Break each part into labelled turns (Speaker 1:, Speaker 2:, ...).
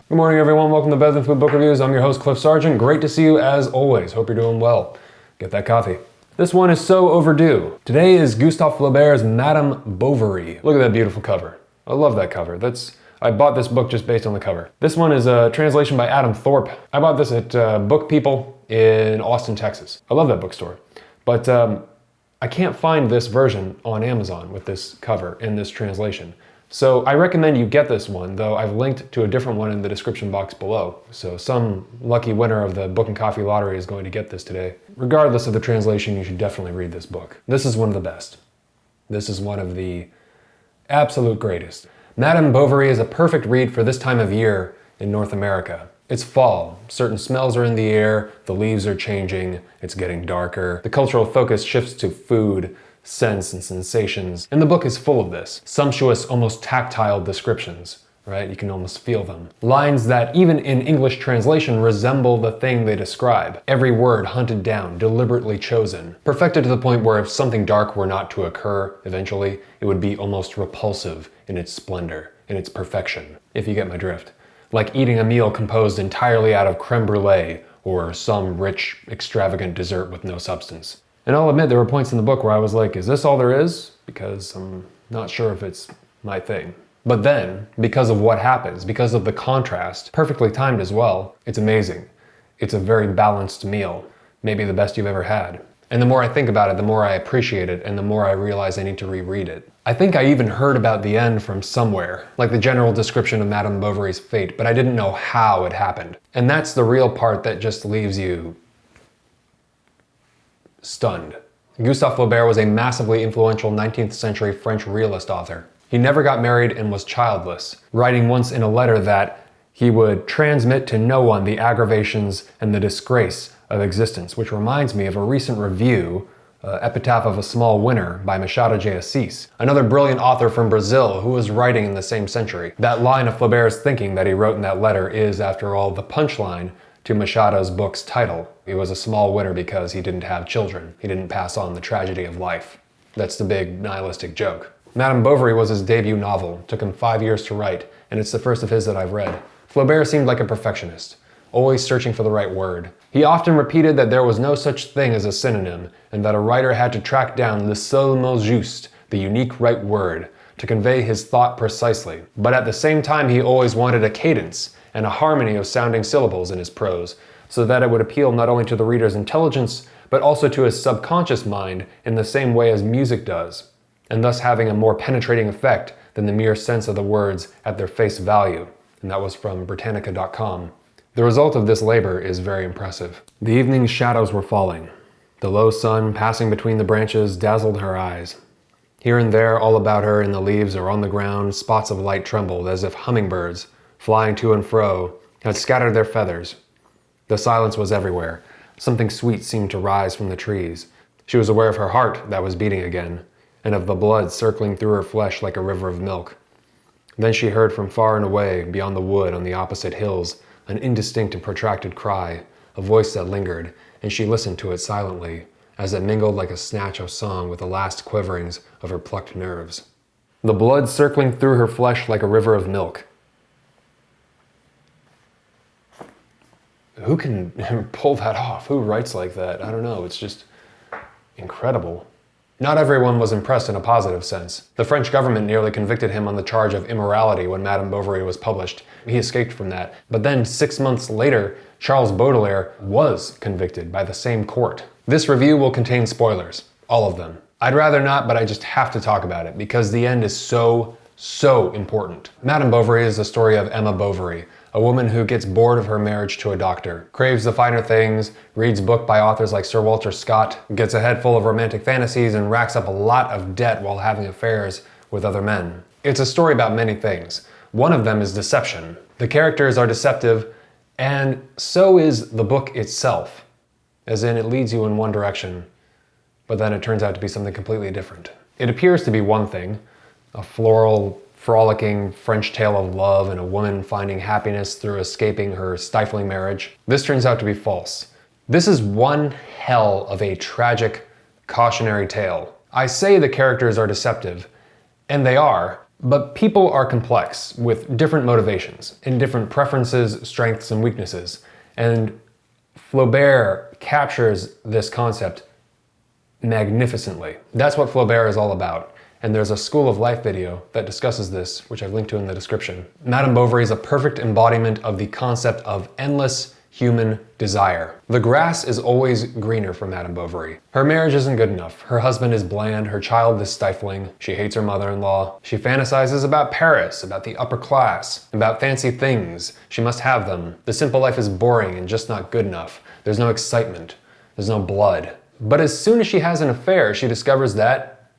Speaker 1: Good morning, everyone. Welcome to Better Than Food Book Reviews. I'm your host, Cliff Sargent. Great to see you as always. Hope you're doing well. Get that coffee. This one is so overdue. Today is Gustave Flaubert's Madame Bovary. Look at that beautiful cover. I love that cover. I bought this book just based on the cover. This one is a translation by Adam Thorpe. I bought this at Book People in Austin, Texas. I love that bookstore. But I can't find this version on Amazon with this cover in this translation. So I recommend you get this one, though I've linked to a different one in the description box below. So some lucky winner of the Book and Coffee Lottery is going to get this today. Regardless of the translation, you should definitely read this book. This is one of the best. This is one of the absolute greatest. Madame Bovary is a perfect read for this time of year in North America. It's fall. Certain smells are in the air, the leaves are changing, it's getting darker. The cultural focus shifts to food, scents, and sensations. And the book is full of this. Sumptuous, almost tactile descriptions, right? You can almost feel them. Lines that, even in English translation, resemble the thing they describe. Every word hunted down, deliberately chosen. Perfected to the point where if something dark were not to occur eventually, it would be almost repulsive in its splendor, in its perfection, if you get my drift. Like eating a meal composed entirely out of creme brulee, or some rich, extravagant dessert with no substance. And I'll admit there were points in the book where I was like, is this all there is? Because I'm not sure if it's my thing. But then, because of what happens, because of the contrast, perfectly timed as well, it's amazing. It's a very balanced meal, maybe the best you've ever had. And the more I think about it, the more I appreciate it, and the more I realize I need to reread it. I think I even heard about the end from somewhere, like the general description of Madame Bovary's fate, but I didn't know how it happened. And that's the real part that just leaves you stunned. Gustave Flaubert was a massively influential 19th century French realist author. He never got married and was childless, writing once in a letter that he would transmit to no one the aggravations and the disgrace of existence, which reminds me of a recent review, Epitaph of a Small Winter by Machado de Assis, another brilliant author from Brazil who was writing in the same century. That line of Flaubert's thinking that he wrote in that letter is, after all, the punchline to Machado's book's title. He was a small winner because he didn't have children. He didn't pass on the tragedy of life. That's the big nihilistic joke. Madame Bovary was his debut novel. It took him 5 years to write, and it's the first of his that I've read. Flaubert seemed like a perfectionist, always searching for the right word. He often repeated that there was no such thing as a synonym, and that a writer had to track down le seul mot juste, the unique right word, to convey his thought precisely. But at the same time, he always wanted a cadence and a harmony of sounding syllables in his prose, so that it would appeal not only to the reader's intelligence, but also to his subconscious mind in the same way as music does, and thus having a more penetrating effect than the mere sense of the words at their face value. And that was from Britannica.com. The result of this labor is very impressive. The evening's shadows were falling. The low sun passing between the branches dazzled her eyes. Here and there, all about her, in the leaves or on the ground, spots of light trembled as if hummingbirds, flying to and fro, had scattered their feathers. The silence was everywhere. Something sweet seemed to rise from the trees. She was aware of her heart that was beating again, and of the blood circling through her flesh like a river of milk. Then she heard from far and away, beyond the wood on the opposite hills, an indistinct and protracted cry, a voice that lingered, and she listened to it silently, as it mingled like a snatch of song with the last quiverings of her plucked nerves. The blood circling through her flesh like a river of milk. Who can pull that off? Who writes like that? I don't know, it's just incredible. Not everyone was impressed in a positive sense. The French government nearly convicted him on the charge of immorality when Madame Bovary was published. He escaped from that. But then 6 months later, Charles Baudelaire was convicted by the same court. This review will contain spoilers. All of them. I'd rather not, but I just have to talk about it because the end is so important. Madame Bovary is the story of Emma Bovary, a woman who gets bored of her marriage to a doctor, craves the finer things, reads books by authors like Sir Walter Scott, gets a head full of romantic fantasies, and racks up a lot of debt while having affairs with other men. It's a story about many things. One of them is deception. The characters are deceptive, and so is the book itself, as in it leads you in one direction, but then it turns out to be something completely different. It appears to be one thing, a floral, frolicking French tale of love and a woman finding happiness through escaping her stifling marriage. This turns out to be false. This is one hell of a tragic, cautionary tale. I say the characters are deceptive, and they are, But people are complex, with different motivations, and different preferences, strengths, and weaknesses. And Flaubert captures this concept magnificently. That's what Flaubert is all about. And there's a School of Life video that discusses this, which I've linked to in the description. Madame Bovary is a perfect embodiment of the concept of endless human desire. The grass is always greener for Madame Bovary. Her marriage isn't good enough. Her husband is bland. Her child is stifling. She hates her mother-in-law. She fantasizes about Paris, about the upper class, about fancy things. She must have them. The simple life is boring and just not good enough. There's no excitement. There's no blood. But as soon as she has an affair, she discovers that,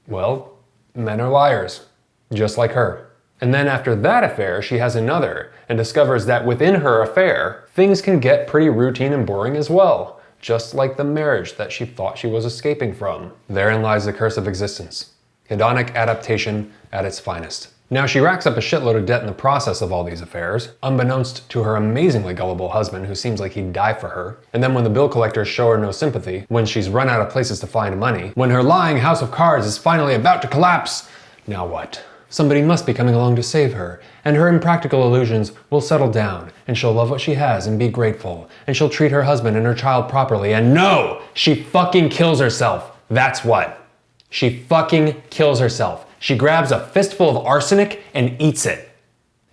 Speaker 1: well, men are liars, just like her. And then after that affair, she has another and discovers that within her affair, things can get pretty routine and boring as well, just like the marriage that she thought she was escaping from. Therein lies the curse of existence. Hedonic adaptation at its finest. Now, she racks up a shitload of debt in the process of all these affairs, unbeknownst to her amazingly gullible husband who seems like he'd die for her. And then when the bill collectors show her no sympathy, when she's run out of places to find money, when her lying house of cards is finally about to collapse, now what? Somebody must be coming along to save her, and her impractical illusions will settle down, and she'll love what she has and be grateful, and she'll treat her husband and her child properly, and no! She fucking kills herself. That's what. She fucking kills herself. She grabs a fistful of arsenic and eats it,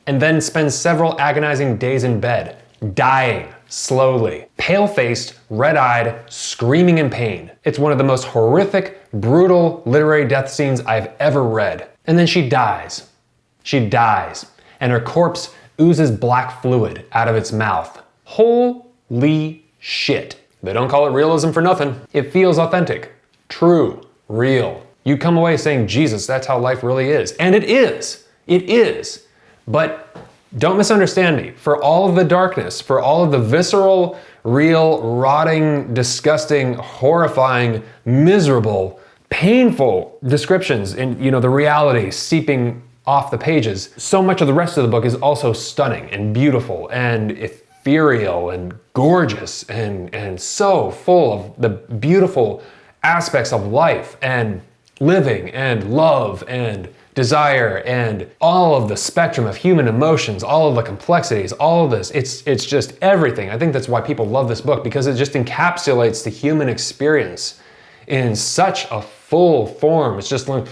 Speaker 1: and then spends several agonizing days in bed, dying slowly, pale-faced, red-eyed, screaming in pain. It's one of the most horrific, brutal literary death scenes I've ever read. And then she dies. She dies, and her corpse oozes black fluid out of its mouth. Holy shit. They don't call it realism for nothing. It feels authentic, true, real. You come away saying, Jesus, that's how life really is. And it is. It is. But don't misunderstand me. For all of the darkness, for all of the visceral, real, rotting, disgusting, horrifying, miserable, painful descriptions in, the reality seeping off the pages, so much of the rest of the book is also stunning and beautiful and ethereal and gorgeous and so full of the beautiful aspects of life and living and love and desire and all of the spectrum of human emotions, all of the complexities, all of this. It's just everything. I think that's why people love this book, because it just encapsulates the human experience in such a full form. It's just like,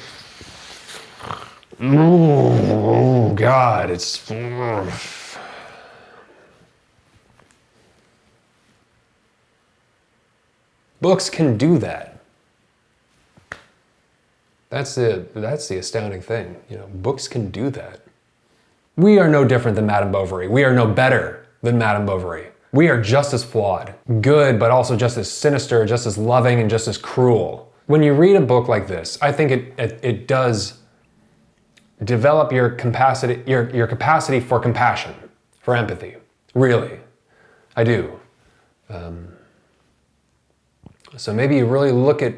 Speaker 1: oh God, it's... Books can do that. That's the astounding thing. Books can do that. We are no different than Madame Bovary. We are no better than Madame Bovary. We are just as flawed, good, but also just as sinister, just as loving, and just as cruel. When you read a book like this, I think it does develop your capacity for compassion, for empathy. Really, I do. So maybe you really look at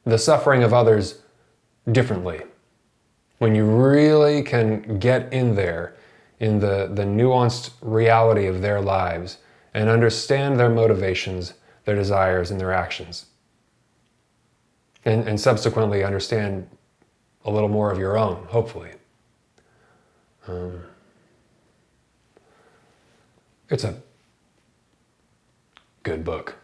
Speaker 1: the suffering of others differently. When you really can get in there, in the nuanced reality of their lives, and understand their motivations, their desires, and their actions. And subsequently understand a little more of your own, hopefully. It's a good book.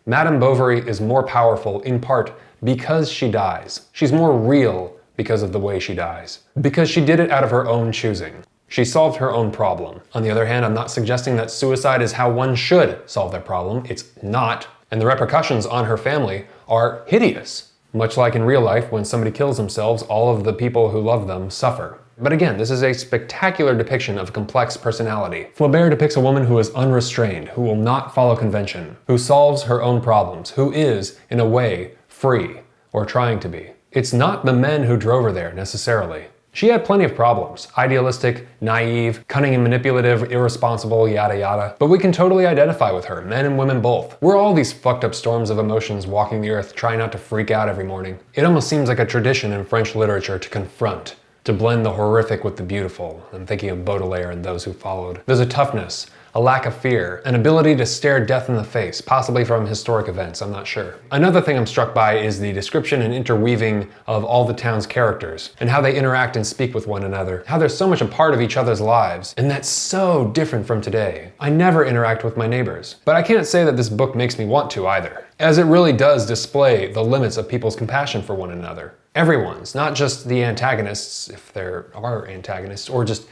Speaker 1: Madame Bovary is more powerful in part because she dies. She's more real because of the way she dies. Because she did it out of her own choosing. She solved her own problem. On the other hand, I'm not suggesting that suicide is how one should solve their problem. It's not. And the repercussions on her family are hideous. Much like in real life, when somebody kills themselves, all of the people who love them suffer. But again, this is a spectacular depiction of a complex personality. Flaubert depicts a woman who is unrestrained, who will not follow convention, who solves her own problems, who is, in a way, free, or trying to be. It's not the men who drove her there, necessarily. She had plenty of problems. Idealistic, naive, cunning and manipulative, irresponsible, yada yada. But we can totally identify with her, men and women both. We're all these fucked up storms of emotions walking the earth, trying not to freak out every morning. It almost seems like a tradition in French literature to confront, to blend the horrific with the beautiful. I'm thinking of Baudelaire and those who followed. There's a toughness, a lack of fear, an ability to stare death in the face, possibly from historic events, I'm not sure. Another thing I'm struck by is the description and interweaving of all the town's characters, and how they interact and speak with one another, how they're so much a part of each other's lives, and that's so different from today. I never interact with my neighbors, but I can't say that this book makes me want to either, as it really does display the limits of people's compassion for one another. Everyone's, not just the antagonists, if there are antagonists, or just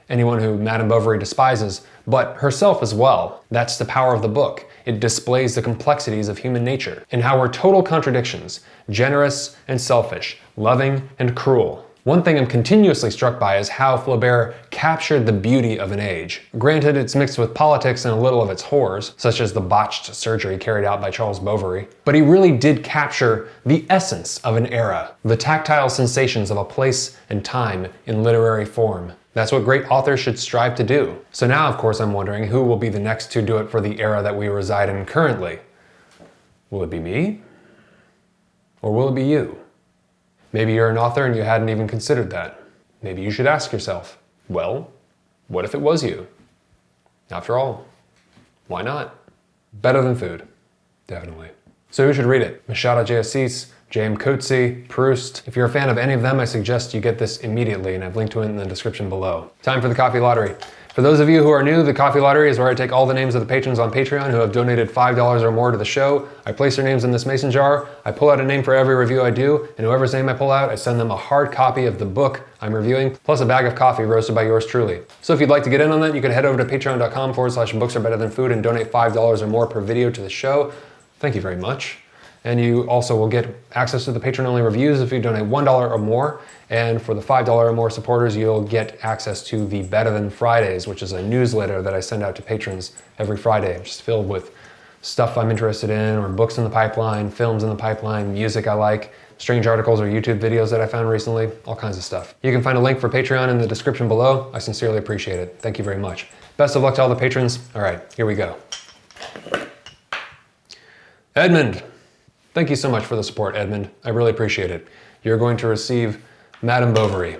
Speaker 1: anyone who Madame Bovary despises, but herself as well. That's the power of the book. It displays the complexities of human nature, and how we're total contradictions, generous and selfish, loving and cruel. One thing I'm continuously struck by is how Flaubert captured the beauty of an age. Granted, it's mixed with politics and a little of its horrors, such as the botched surgery carried out by Charles Bovary, but he really did capture the essence of an era, the tactile sensations of a place and time in literary form. That's what great authors should strive to do. So now, of course, I'm wondering who will be the next to do it for the era that we reside in currently. Will it be me? Or will it be you? Maybe you're an author and you hadn't even considered that. Maybe you should ask yourself, well, what if it was you? After all, why not? Better than food, definitely. So who should read it? Machado de Assis, J.M. Coetzee, Proust. If you're a fan of any of them, I suggest you get this immediately, and I've linked to it in the description below. Time for the coffee lottery. For those of you who are new, the coffee lottery is where I take all the names of the patrons on Patreon who have donated $5 or more to the show. I place their names in this mason jar. I pull out a name for every review I do, and whoever's name I pull out, I send them a hard copy of the book I'm reviewing, plus a bag of coffee roasted by yours truly. So if you'd like to get in on that, you can head over to patreon.com/books-are-better-than-food and donate $5 or more per video to the show. Thank you very much. And you also will get access to the patron-only reviews if you donate $1 or more. And for the $5 or more supporters, you'll get access to the Better Than Fridays, which is a newsletter that I send out to patrons every Friday, just filled with stuff I'm interested in, or books in the pipeline, films in the pipeline, music I like, strange articles or YouTube videos that I found recently, all kinds of stuff. You can find a link for Patreon in the description below. I sincerely appreciate it. Thank you very much. Best of luck to all the patrons. All right, here we go. Edmund. Thank you so much for the support, Edmund. I really appreciate it. You're going to receive Madame Bovary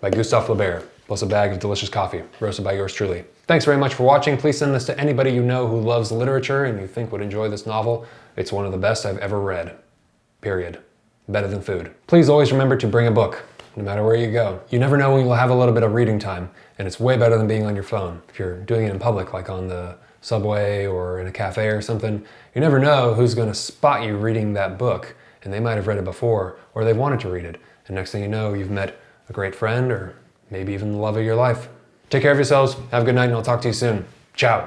Speaker 1: by Gustave Flaubert, plus a bag of delicious coffee, roasted by yours truly. Thanks very much for watching. Please send this to anybody you know who loves literature and you think would enjoy this novel. It's one of the best I've ever read. Period. Better than food. Please always remember to bring a book, no matter where you go. You never know when you'll have a little bit of reading time, and it's way better than being on your phone. If you're doing it in public, like on the subway or in a cafe or something, you never know who's going to spot you reading that book, and they might have read it before, or they've wanted to read it. And next thing you know, you've met a great friend, or maybe even the love of your life. Take care of yourselves, have a good night, and I'll talk to you soon. Ciao.